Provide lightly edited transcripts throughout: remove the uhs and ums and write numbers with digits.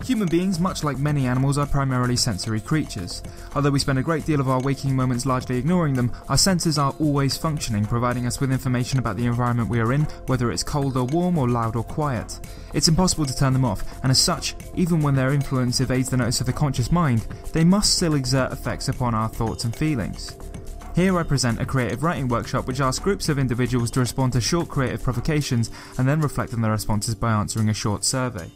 Human beings, much like many animals, are primarily sensory creatures. Although we spend a great deal of our waking moments largely ignoring them, our senses are always functioning, providing us with information about the environment we are in, whether it's cold or warm or loud or quiet. It's impossible to turn them off, and as such, even when their influence evades the notice of the conscious mind, they must still exert effects upon our thoughts and feelings. Here I present a creative writing workshop which asks groups of individuals to respond to short creative provocations and then reflect on their responses by answering a short survey.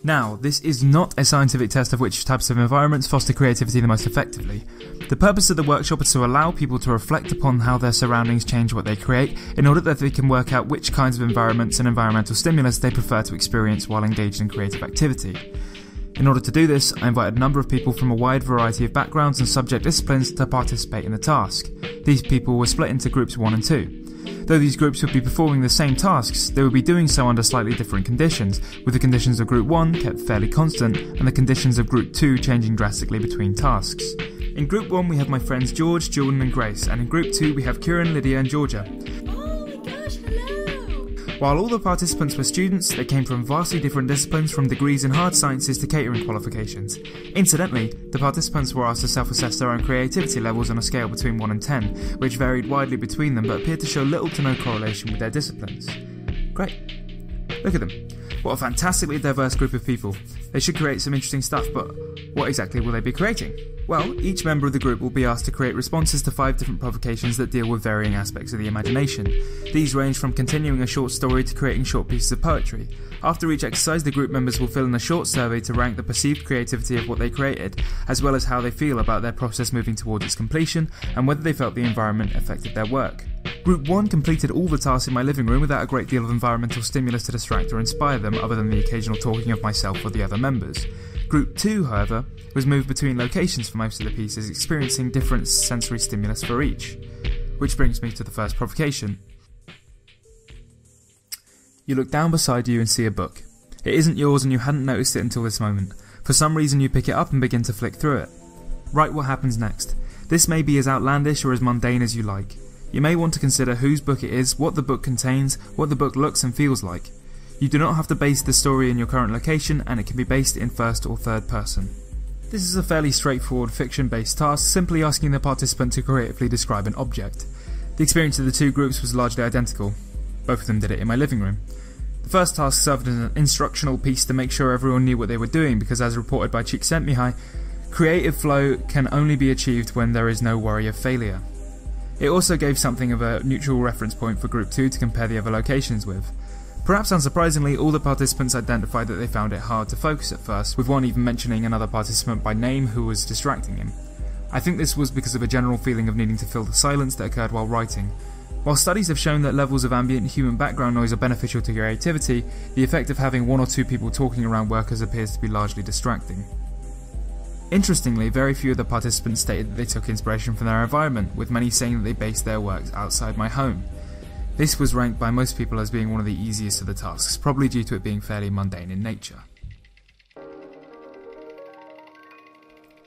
Now, this is not a scientific test of which types of environments foster creativity the most effectively. The purpose of the workshop is to allow people to reflect upon how their surroundings change what they create, in order that they can work out which kinds of environments and environmental stimulus they prefer to experience while engaged in creative activity. In order to do this, I invited a number of people from a wide variety of backgrounds and subject disciplines to participate in the task. These people were split into groups 1 and 2. Though these groups would be performing the same tasks, they would be doing so under slightly different conditions, with the conditions of Group 1 kept fairly constant and the conditions of Group 2 changing drastically between tasks. In Group 1 we have my friends George, Jordan and Grace, and in Group 2 we have Kieran, Lydia and Georgia. While all the participants were students, they came from vastly different disciplines, from degrees in hard sciences to catering qualifications. Incidentally, the participants were asked to self-assess their own creativity levels on a scale between 1 and 10, which varied widely between them but appeared to show little to no correlation with their disciplines. Great. Look at them. What a fantastically diverse group of people. They should create some interesting stuff, but what exactly will they be creating? Well, each member of the group will be asked to create responses to 5 different provocations that deal with varying aspects of the imagination. These range from continuing a short story to creating short pieces of poetry. After each exercise, the group members will fill in a short survey to rank the perceived creativity of what they created, as well as how they feel about their process moving towards its completion, and whether they felt the environment affected their work. Group 1 completed all the tasks in my living room without a great deal of environmental stimulus to distract or inspire them, other than the occasional talking of myself or the other members. Group 2, however, was moved between locations for most of the pieces, experiencing different sensory stimulus for each. Which brings me to the first provocation. You look down beside you and see a book. It isn't yours and you hadn't noticed it until this moment. For some reason you pick it up and begin to flick through it. Write what happens next. This may be as outlandish or as mundane as you like. You may want to consider whose book it is, what the book contains, what the book looks and feels like. You do not have to base the story in your current location, and it can be based in first or third person. This is a fairly straightforward fiction-based task, simply asking the participant to creatively describe an object. The experience of the two groups was largely identical. Both of them did it in my living room. The first task served as an instructional piece to make sure everyone knew what they were doing, because as reported by Csikszentmihalyi, creative flow can only be achieved when there is no worry of failure. It also gave something of a neutral reference point for Group 2 to compare the other locations with. Perhaps unsurprisingly, all the participants identified that they found it hard to focus at first, with one even mentioning another participant by name who was distracting him. I think this was because of a general feeling of needing to fill the silence that occurred while writing. While studies have shown that levels of ambient human background noise are beneficial to creativity, the effect of having 1 or 2 people talking around workers appears to be largely distracting. Interestingly, very few of the participants stated that they took inspiration from their environment, with many saying that they based their works outside my home. This was ranked by most people as being one of the easiest of the tasks, probably due to it being fairly mundane in nature.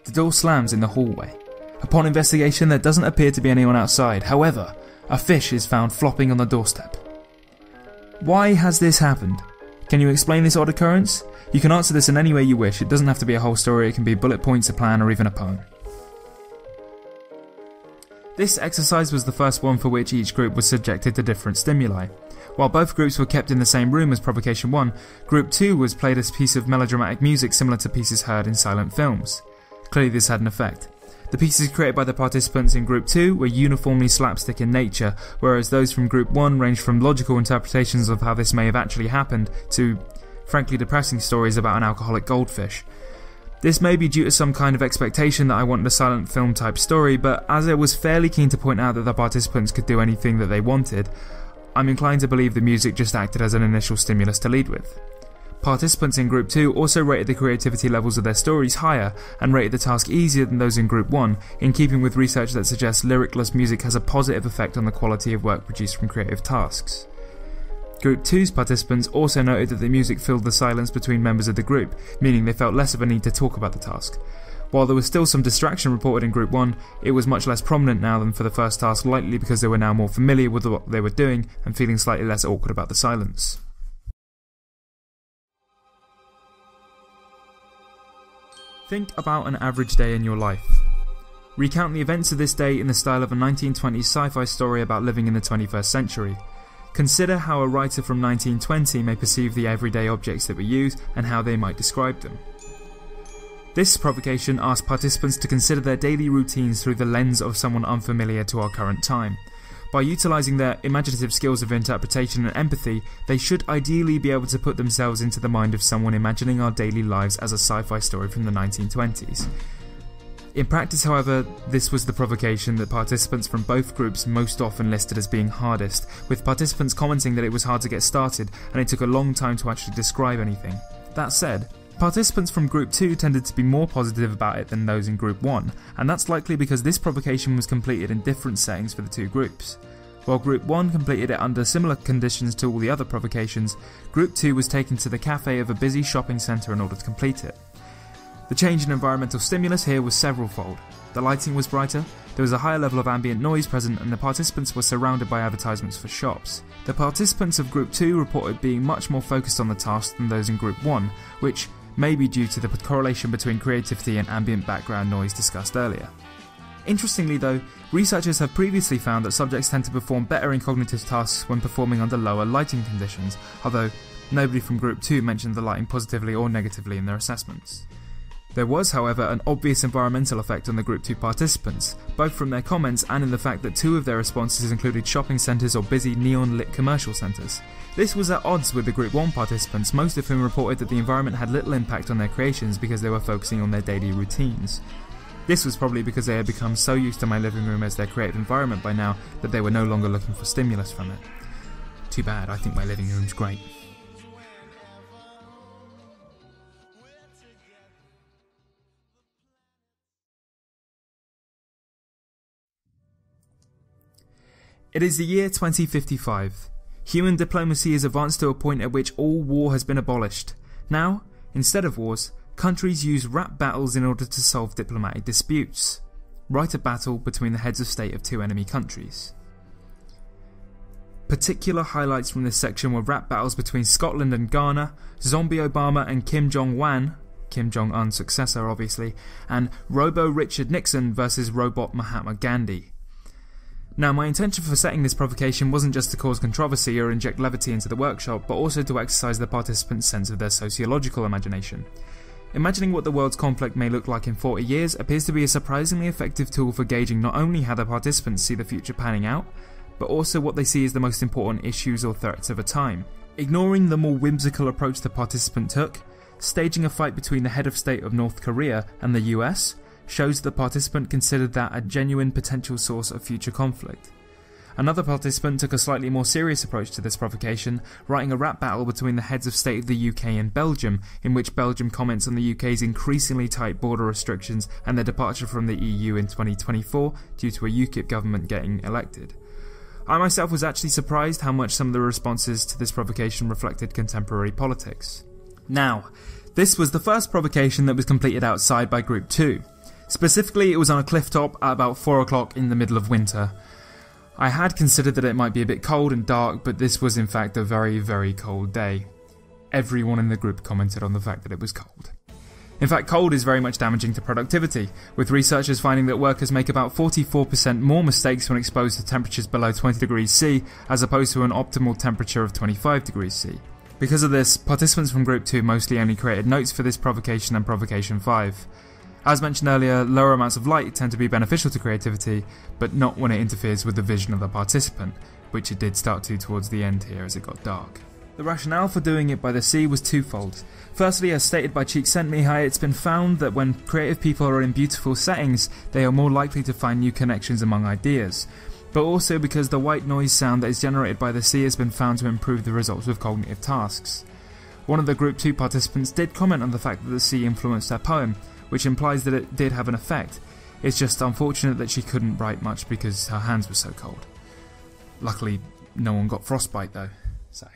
The door slams in the hallway. Upon investigation, there doesn't appear to be anyone outside. However, a fish is found flopping on the doorstep. Why has this happened? Can you explain this odd occurrence? You can answer this in any way you wish. It doesn't have to be a whole story, it can be bullet points, a plan, or even a poem. This exercise was the first one for which each group was subjected to different stimuli. While both groups were kept in the same room as Provocation 1, Group 2 was played a piece of melodramatic music similar to pieces heard in silent films. Clearly this had an effect. The pieces created by the participants in Group 2 were uniformly slapstick in nature, whereas those from Group 1 ranged from logical interpretations of how this may have actually happened to frankly depressing stories about an alcoholic goldfish. This may be due to some kind of expectation that I wanted a silent film type story, but as I was fairly keen to point out that the participants could do anything that they wanted, I'm inclined to believe the music just acted as an initial stimulus to lead with. Participants in Group 2 also rated the creativity levels of their stories higher and rated the task easier than those in Group 1, in keeping with research that suggests lyricless music has a positive effect on the quality of work produced from creative tasks. Group 2's participants also noted that the music filled the silence between members of the group, meaning they felt less of a need to talk about the task. While there was still some distraction reported in Group 1, it was much less prominent now than for the first task, likely because they were now more familiar with what they were doing and feeling slightly less awkward about the silence. Think about an average day in your life. Recount the events of this day in the style of a 1920s sci-fi story about living in the 21st century. Consider how a writer from 1920 may perceive the everyday objects that we use and how they might describe them. This provocation asks participants to consider their daily routines through the lens of someone unfamiliar to our current time. By utilising their imaginative skills of interpretation and empathy, they should ideally be able to put themselves into the mind of someone imagining our daily lives as a sci-fi story from the 1920s. In practice, however, this was the provocation that participants from both groups most often listed as being hardest, with participants commenting that it was hard to get started and it took a long time to actually describe anything. That said, participants from Group 2 tended to be more positive about it than those in Group 1, and that's likely because this provocation was completed in different settings for the two groups. While Group 1 completed it under similar conditions to all the other provocations, Group 2 was taken to the cafe of a busy shopping centre in order to complete it. The change in environmental stimulus here was several-fold. The lighting was brighter, there was a higher level of ambient noise present, and the participants were surrounded by advertisements for shops. The participants of Group 2 reported being much more focused on the task than those in Group 1, which may be due to the correlation between creativity and ambient background noise discussed earlier. Interestingly though, researchers have previously found that subjects tend to perform better in cognitive tasks when performing under lower lighting conditions, although nobody from Group 2 mentioned the lighting positively or negatively in their assessments. There was, however, an obvious environmental effect on the Group 2 participants, both from their comments and in the fact that two of their responses included shopping centres or busy neon-lit commercial centres. This was at odds with the Group 1 participants, most of whom reported that the environment had little impact on their creations because they were focusing on their daily routines. This was probably because they had become so used to my living room as their creative environment by now that they were no longer looking for stimulus from it. Too bad, I think my living room's great. It is the year 2055. Human diplomacy has advanced to a point at which all war has been abolished. Now, instead of wars, countries use rap battles in order to solve diplomatic disputes. Write a battle between the heads of state of two enemy countries. Particular highlights from this section were rap battles between Scotland and Ghana, Zombie Obama and Kim Jong-un, Kim Jong-un's successor obviously, and Robo Richard Nixon versus Robot Mahatma Gandhi. Now, my intention for setting this provocation wasn't just to cause controversy or inject levity into the workshop, but also to exercise the participants' sense of their sociological imagination. Imagining what the world's conflict may look like in 40 years appears to be a surprisingly effective tool for gauging not only how the participants see the future panning out, but also what they see as the most important issues or threats of a time. Ignoring the more whimsical approach the participant took, staging a fight between the head of state of North Korea and the US shows the participant considered that a genuine potential source of future conflict. Another participant took a slightly more serious approach to this provocation, writing a rap battle between the heads of state of the UK and Belgium, in which Belgium comments on the UK's increasingly tight border restrictions and their departure from the EU in 2024 due to a UKIP government getting elected. I myself was actually surprised how much some of the responses to this provocation reflected contemporary politics. Now, this was the first provocation that was completed outside by Group 2. Specifically, it was on a cliff top at about 4 o'clock in the middle of winter. I had considered that it might be a bit cold and dark, but this was in fact a very, very cold day. Everyone in the group commented on the fact that it was cold. In fact, cold is very much damaging to productivity, with researchers finding that workers make about 44% more mistakes when exposed to temperatures below 20 degrees C, as opposed to an optimal temperature of 25 degrees C. Because of this, participants from Group 2 mostly only created notes for this provocation and Provocation 5. As mentioned earlier, lower amounts of light tend to be beneficial to creativity, but not when it interferes with the vision of the participant, which it did start to towards the end here as it got dark. The rationale for doing it by the sea was twofold. Firstly, as stated by Csikszentmihalyi, it's been found that when creative people are in beautiful settings, they are more likely to find new connections among ideas, but also because the white noise sound that is generated by the sea has been found to improve the results of cognitive tasks. One of the Group 2 participants did comment on the fact that the sea influenced her poem, which implies that it did have an effect. It's just unfortunate that she couldn't write much because her hands were so cold. Luckily, no one got frostbite though, so.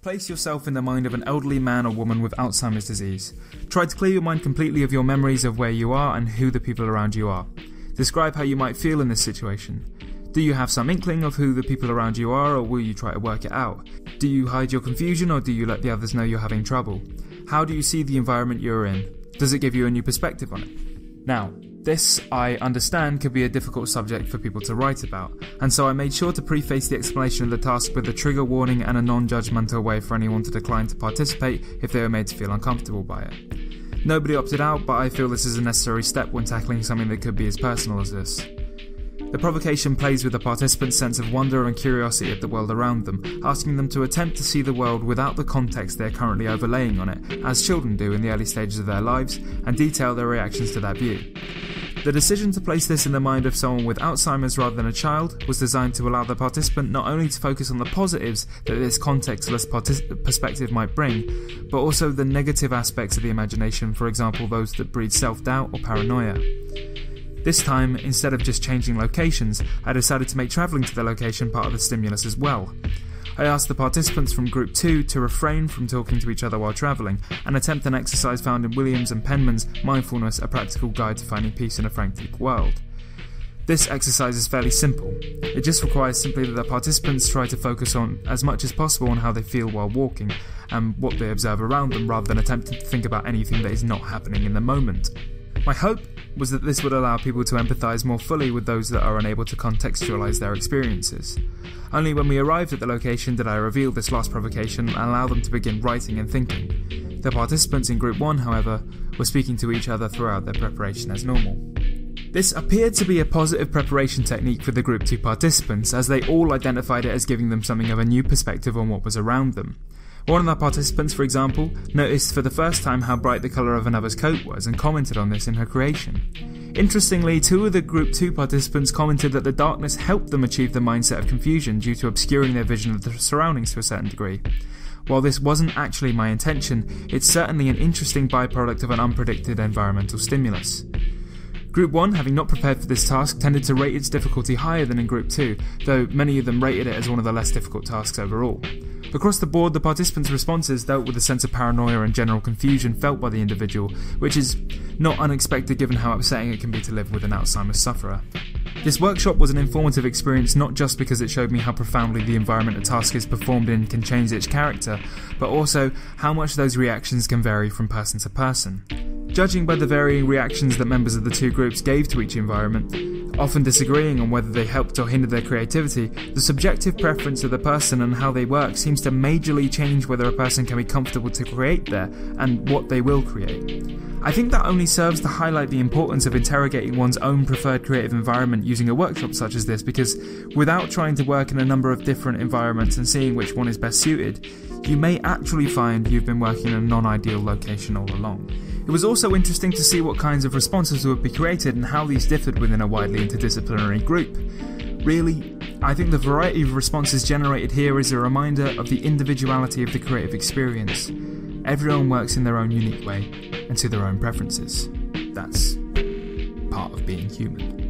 Place yourself in the mind of an elderly man or woman with Alzheimer's disease. Try to clear your mind completely of your memories of where you are and who the people around you are. Describe how you might feel in this situation. Do you have some inkling of who the people around you are, or will you try to work it out? Do you hide your confusion, or do you let the others know you're having trouble? How do you see the environment you're in? Does it give you a new perspective on it? Now, this, I understand, could be a difficult subject for people to write about, and so I made sure to preface the explanation of the task with a trigger warning and a non-judgmental way for anyone to decline to participate if they were made to feel uncomfortable by it. Nobody opted out, but I feel this is a necessary step when tackling something that could be as personal as this. The provocation plays with the participants' sense of wonder and curiosity of the world around them, asking them to attempt to see the world without the context they are currently overlaying on it, as children do in the early stages of their lives, and detail their reactions to that view. The decision to place this in the mind of someone with Alzheimer's rather than a child was designed to allow the participant not only to focus on the positives that this contextless perspective might bring, but also the negative aspects of the imagination, for example those that breed self-doubt or paranoia. This time, instead of just changing locations, I decided to make travelling to the location part of the stimulus as well. I asked the participants from Group 2 to refrain from talking to each other while travelling, and attempt an exercise found in Williams and Penman's Mindfulness, A Practical Guide to Finding Peace in a Frantic World. This exercise is fairly simple. It just requires simply that the participants try to focus on as much as possible on how they feel while walking, and what they observe around them, rather than attempting to think about anything that is not happening in the moment. My hope was that this would allow people to empathise more fully with those that are unable to contextualise their experiences. Only when we arrived at the location did I reveal this last provocation and allow them to begin writing and thinking. The participants in Group 1, however, were speaking to each other throughout their preparation as normal. This appeared to be a positive preparation technique for the Group 2 participants, as they all identified it as giving them something of a new perspective on what was around them. One of the participants, for example, noticed for the first time how bright the colour of another's coat was and commented on this in her creation. Interestingly, 2 of the Group 2 participants commented that the darkness helped them achieve the mindset of confusion due to obscuring their vision of the surroundings to a certain degree. While this wasn't actually my intention, it's certainly an interesting byproduct of an unpredicted environmental stimulus. Group 1, having not prepared for this task, tended to rate its difficulty higher than in Group 2, though many of them rated it as one of the less difficult tasks overall. Across the board, the participants' responses dealt with a sense of paranoia and general confusion felt by the individual, which is not unexpected given how upsetting it can be to live with an Alzheimer's sufferer. This workshop was an informative experience not just because it showed me how profoundly the environment a task is performed in can change its character, but also how much those reactions can vary from person to person. Judging by the varying reactions that members of the 2 groups gave to each environment, often disagreeing on whether they helped or hindered their creativity, the subjective preference of the person and how they work seems to majorly change whether a person can be comfortable to create there and what they will create. I think that only serves to highlight the importance of interrogating one's own preferred creative environment using a workshop such as this, because without trying to work in a number of different environments and seeing which one is best suited, you may actually find you've been working in a non-ideal location all along. It was also interesting to see what kinds of responses would be created and how these differed within a widely interdisciplinary group. Really, I think the variety of responses generated here is a reminder of the individuality of the creative experience. Everyone works in their own unique way and to their own preferences. That's part of being human.